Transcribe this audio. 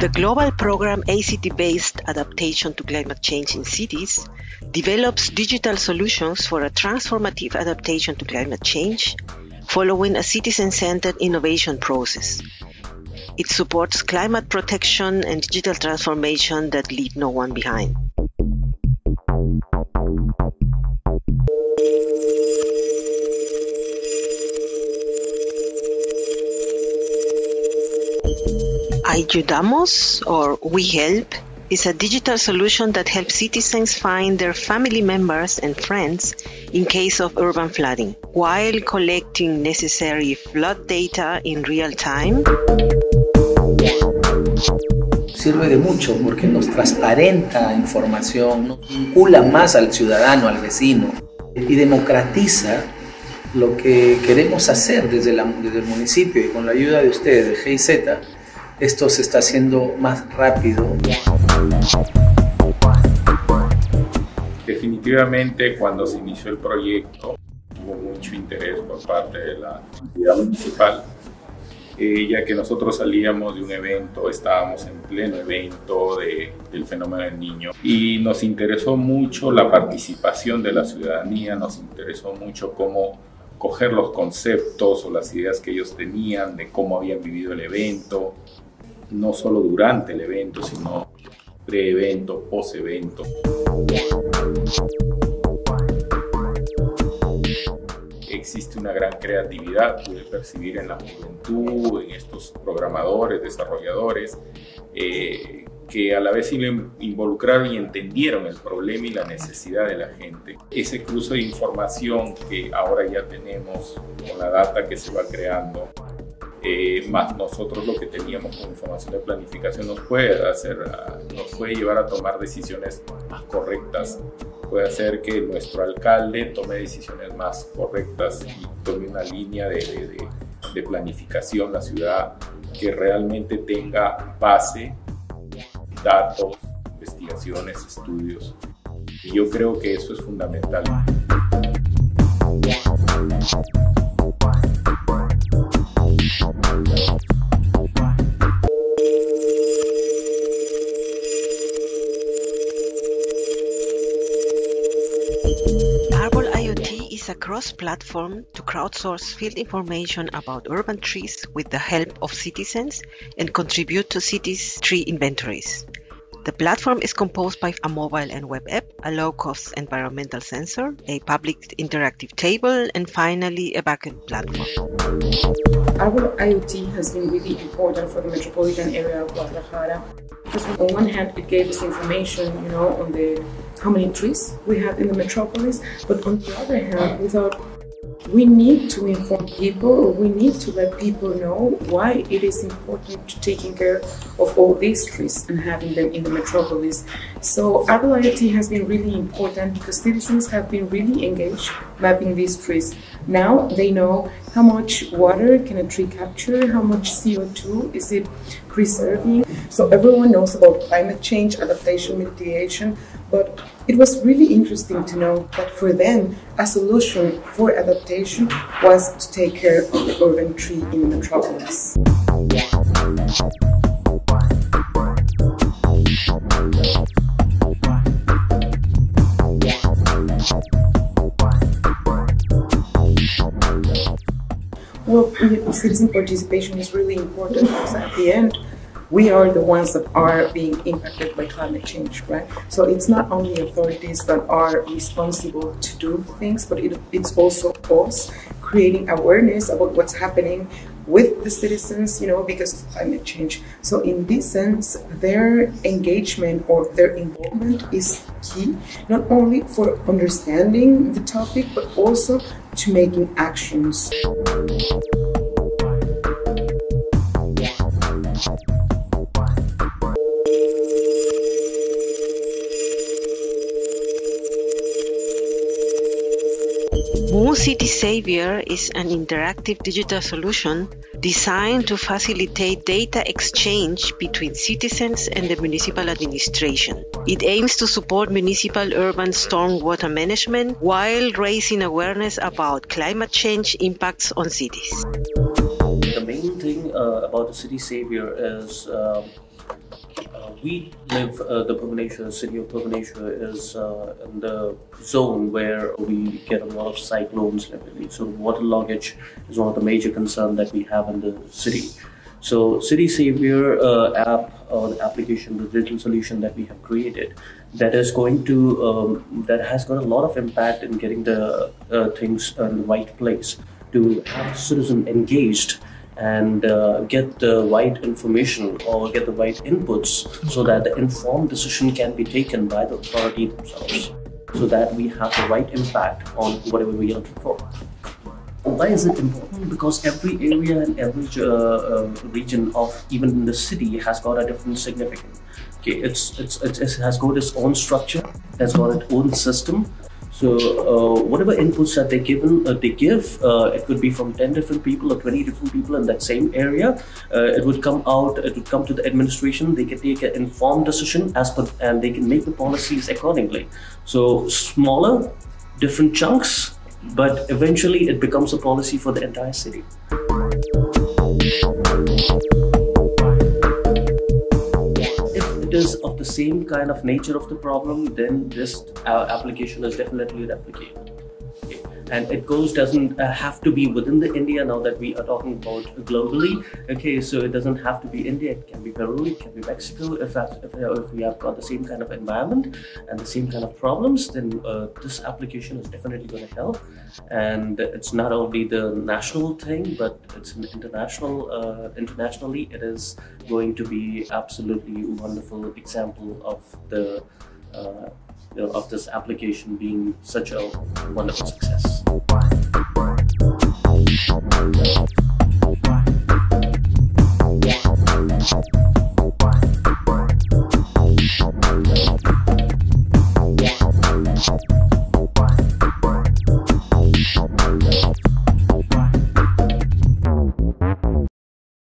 The global program ACT-based Adaptation to Climate Change in Cities develops digital solutions for a transformative adaptation to climate change following a citizen-centered innovation process. It supports climate protection and digital transformation that leave no one behind. Ayudamos, or We Help, is a digital solution that helps citizens find their family members and friends in case of urban flooding, while collecting necessary flood data in real time. Sirve de mucho porque nos transparenta información, nos vincula más al ciudadano, al vecino y democratiza lo que queremos hacer desde el municipio, y con la ayuda de ustedes, de GIZ, esto se está haciendo más rápido. Definitivamente, cuando se inició el proyecto, hubo mucho interés por parte de la entidad municipal, ya que nosotros salíamos de un evento, estábamos en pleno evento del fenómeno del Niño, y nos interesó mucho la participación de la ciudadanía, nos interesó mucho cómo coger los conceptos o las ideas que ellos tenían de cómo habían vivido el evento, no solo durante el evento, sino pre-evento, post-evento. Existe una gran creatividad, pude percibir en la juventud, en estos programadores, desarrolladores, que a la vez se involucraron y entendieron el problema y la necesidad de la gente. Ese cruce de información que ahora ya tenemos con la data que se va creando, más nosotros lo que teníamos con información de planificación nos puede llevar a tomar decisiones más correctas, puede hacer que nuestro alcalde tome decisiones más correctas y tome una línea de planificación la ciudad que realmente tenga base, datos, investigaciones, estudios, y yo creo que eso es fundamental. Arbol IoT is a cross-platform to crowdsource field information about urban trees with the help of citizens and contribute to cities' tree inventories. The platform is composed by a mobile and web app, a low-cost environmental sensor, a public interactive table, and finally a backend platform. Arbol IoT has been really important for the metropolitan area of Guadalajara because on one hand it gave us information, on how many trees we have in the metropolis, but on the other hand, we need to inform people, or we need to let people know why it is important to taking care of all these trees and having them in the metropolis. So Arbol IoT has been really important because citizens have been really engaged mapping these trees. Now they know how much water can a tree capture, how much CO2 is it preserving. So everyone knows about climate change, adaptation, mitigation, but it was really interesting to know that for them, a solution for adaptation was to take care of the urban tree in the metropolis. Well, citizen participation is really important because at the end, we are the ones that are being impacted by climate change, right? So it's not only authorities that are responsible to do things, but it's also us creating awareness about what's happening with the citizens, because of climate change. So in this sense, their engagement or their involvement is key, not only for understanding the topic, but also to making actions. Mu City Savior is an interactive digital solution designed to facilitate data exchange between citizens and the municipal administration. It aims to support municipal urban stormwater management while raising awareness about climate change impacts on cities. The main thing about the City Savior is we live, the Bhubaneswar, city of Bhubaneswar is in the zone where we get a lot of cyclones and everything. So water loggage is one of the major concerns that we have in the city. So City Savior app or the application, the digital solution that we have created, that is going to, that has got a lot of impact in getting the things in the right place to have citizen engaged and get the right information or get the right inputs so that the informed decision can be taken by the authority themselves, so that we have the right impact on whatever we are looking for. Why is it important? Because every area and every region of even the city has got a different significance. Okay, it has got its own structure, has got its own system. So whatever inputs that they give, it could be from 10 different people or 20 different people in that same area. It would come out, it would come to the administration, they can take an informed decision and they can make the policies accordingly. So smaller, different chunks, but eventually it becomes a policy for the entire city. It is of the same kind of nature of the problem, then this application is definitely replicated. Okay. And it doesn't have to be within the India now that we are talking about globally. Okay, so it doesn't have to be India, it can be Peru, it can be Mexico. If we have got the same kind of environment and the same kind of problems, then this application is definitely going to help. And it's not only the national thing, but it's an internationally, it is going to be absolutely wonderful example of the of this application being such a wonderful success.